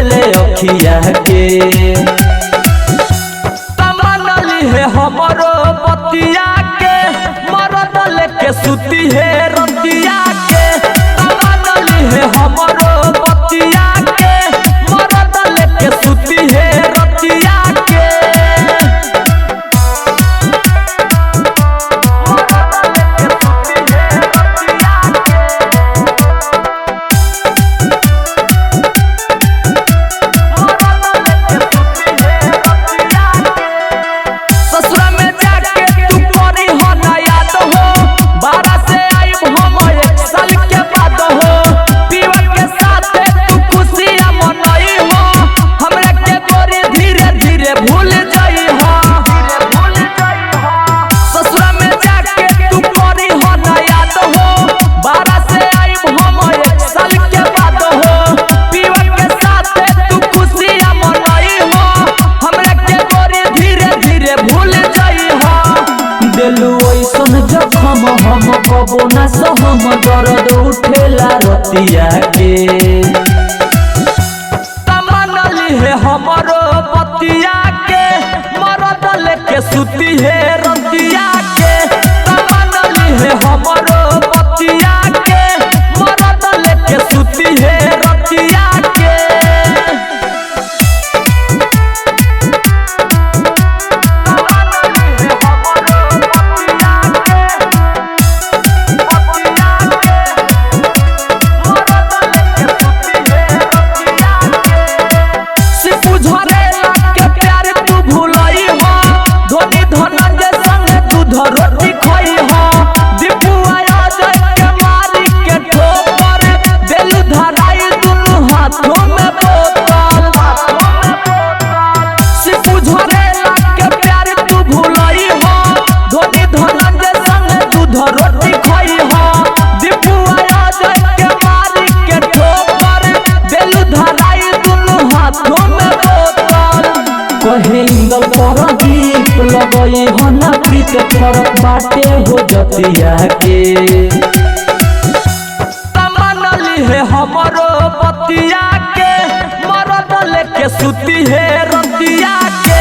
ले अखिया के तमन्नली है हमरो बतिया के मरद लेके सुती है रतिया के तमन्नली है हमरो बतिया के मरद लेके सुती है रतिया के जखम हम कबो ना सहम दर्द उठेला रतिया के तमन्नली है हमरो बतिया के मरद लेके सुती है रतिया के तमन्नली है हमरो बतिया के मरद लेके सुती है रतिया के रोटी खोई हो दीपुआ जय के मारी के ठोकर बेलू धराई दुनु हाथों में बोतल सिपू झरेला के प्यार तू भूलई हो धोनी धनंजय संग दूध रोटी खोई हो दीपुआ जय के मारी के ठोकर बेलू धराई दुनु हाथों में बोतल कहे इंगल पर दीप लगई हो ना प्रीत फरक बाटे हो जतिया के तमन्नली है हमरो बतिया के मरद लेके सुती है रतिया के।